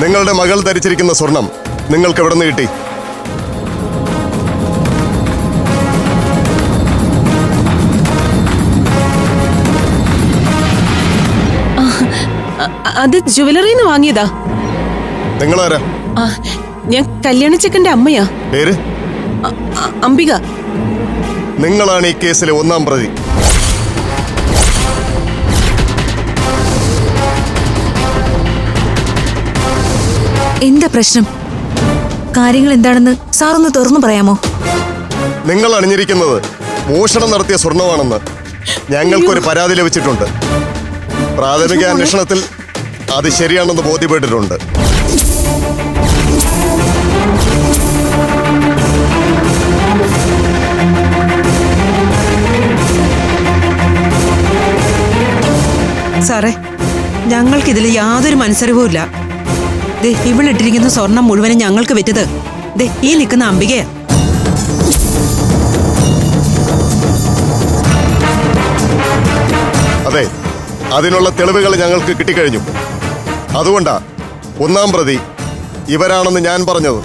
നിങ്ങളുടെ മകൾ ധരിച്ചിരിക്കുന്ന സ്വർണം നിങ്ങൾക്ക് എവിടെ നിന്ന് കിട്ടി? അത് ജുവലറിന്ന് വാങ്ങിയതാ. നിങ്ങളാരാ? ഞാൻ കല്യാണച്ചക്കന്റെ അമ്മയാ. പേര്? അംബിക. നിങ്ങളാണ് ഈ കേസിലെ ഒന്നാം പ്രതി. എന്താ പ്രശ്നം? കാര്യങ്ങൾ എന്താണെന്ന് സാറൊന്ന് തുറന്നു പറയാമോ? നിങ്ങൾ അണിഞ്ഞിരിക്കുന്നത് മോഷണം നടത്തിയ സ്വർണമാണെന്ന് ഞങ്ങൾക്കൊരു പരാതി ലഭിച്ചിട്ടുണ്ട്. പ്രാഥമിക അന്വേഷണത്തിൽ അത് ശരിയാണെന്ന് ബോധ്യപ്പെട്ടിട്ടുണ്ട്. സാറേ, ഞങ്ങൾക്കിതിൽ യാതൊരു മനസ്സറിവുമില്ല. ഇവളിട്ടിരിക്കുന്ന സ്വർണം മുഴുവനും ഞങ്ങൾക്ക് വിറ്റത് ഈ നിൽക്കുന്ന അംബികയാ. അതെ, അതിനുള്ള തെളിവുകൾ ഞങ്ങൾക്ക് കിട്ടിക്കഴിഞ്ഞു. അതുകൊണ്ടാ ഒന്നാം പ്രതി ഇവരാണെന്ന് ഞാൻ പറഞ്ഞത്.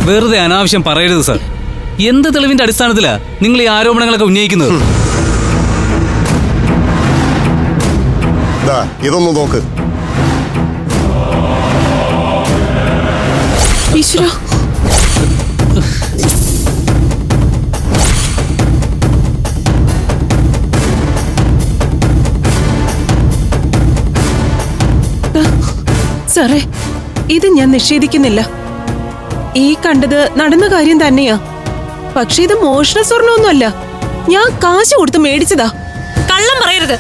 വെറുതെ അനാവശ്യം പറയരുത് സർ. എന്ത് തെളിവിന്റെ അടിസ്ഥാനത്തിലാ നിങ്ങൾ ഈ ആരോപണങ്ങളൊക്കെ ഉന്നയിക്കുന്നത്? ഇതൊന്ന് നോക്ക്. സാറേ, ഇത് ഞാൻ നിഷേധിക്കുന്നില്ല. ഈ കണ്ടത് നടന്ന കാര്യം തന്നെയാ. പക്ഷെ ഇത് മോഷണ സ്വർണ്ണമൊന്നുമല്ല. ഞാൻ കാശ് കൊടുത്ത് മേടിച്ചതാ. കള്ളം പറയരുത്.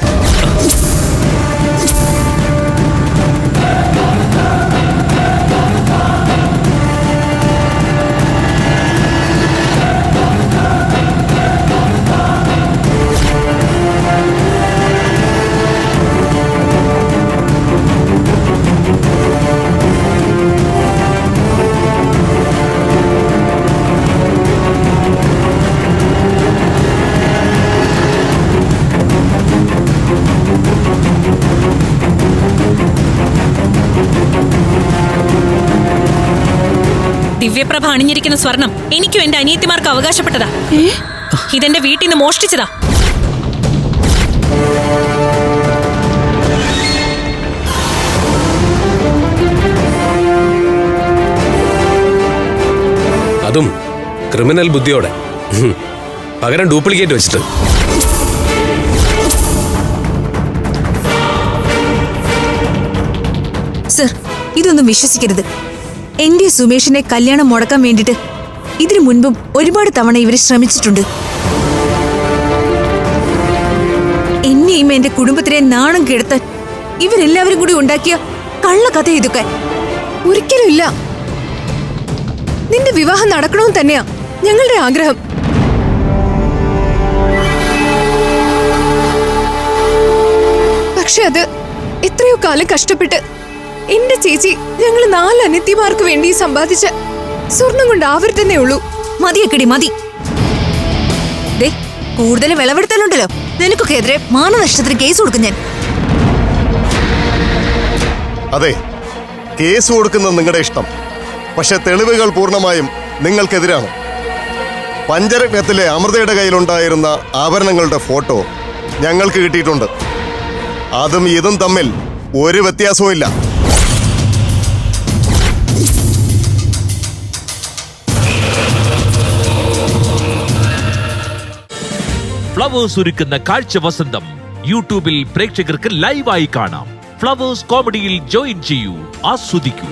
ദിവ്യപ്രഭ അണിഞ്ഞിരിക്കുന്ന സ്വർണം എനിക്കും എന്റെ അനിയത്തിമാർക്ക് അവകാശപ്പെട്ടതാ. ഇതെന്റെ വീട്ടിൽ നിന്ന് മോഷ്ടിച്ചതാ. അതും ക്രിമിനൽ ബുദ്ധിയോടെ. പകരം ഡ്യൂപ്ലിക്കേറ്റ് വെച്ചിട്ട്. സർ, ഇതൊന്നും വിശ്വസിക്കരുത്. എന്റെ സുമേഷിനെ കല്യാണം മുടക്കാൻ വേണ്ടിട്ട് ഇതിനു മുൻപും ഒരുപാട് തവണ ഇവര് ശ്രമിച്ചിട്ടുണ്ട്. എന്നെയും എന്റെ കുടുംബത്തിനെ നാണം കെടുത്താൻ ഇവരെല്ലാവരും കൂടി ഉണ്ടാക്കിയ കള്ളക്കഥ ഇതൊക്കെ. ഒരിക്കലും ഇല്ല. നിന്റെ വിവാഹം നടക്കണമെന്ന് തന്നെയാ ഞങ്ങളുടെ ആഗ്രഹം. പക്ഷെ അത് എത്രയോ കാലം കഷ്ടപ്പെട്ട് എന്റെ ചേച്ചി ഞങ്ങൾ 4 അനിയത്തിമാർക്ക് വേണ്ടി സമ്പാദിച്ച സ്വർണം കൊണ്ട് ആവരുത്തന്നേ ഉള്ളൂ. മതിയക്കടി, മതി. കൂടുതൽ വിളവെടുത്താലുണ്ടല്ലോ നിനക്കൊക്കെ എതിരെ മാനനഷ്ടത്തിന് കേസ് കൊടുക്കും ഞാൻ. അതെ, കേസ് കൊടുക്കുന്നത് നിങ്ങളുടെ ഇഷ്ടം. പക്ഷെ തെളിവുകൾ പൂർണ്ണമായും നിങ്ങൾക്കെതിരാണ്. പഞ്ചരത്നത്തിലെ അമൃതയുടെ കയ്യിലുണ്ടായിരുന്ന ആഭരണങ്ങളുടെ ഫോട്ടോ ഞങ്ങൾക്ക് കിട്ടിയിട്ടുണ്ട്. അതും ഇതും തമ്മിൽ ഒരു വ്യത്യാസവും ഇല്ല. ഫ്ലവേഴ്സ് ഒരുക്കുന്ന കാഴ്ച വസന്തം യൂട്യൂബിൽ പ്രേക്ഷകർക്ക് ലൈവായി കാണാം. ഫ്ലവേഴ്സ് കോമഡിയിൽ ജോയിൻ ചെയ്യൂ, ആസ്വദിക്കൂ.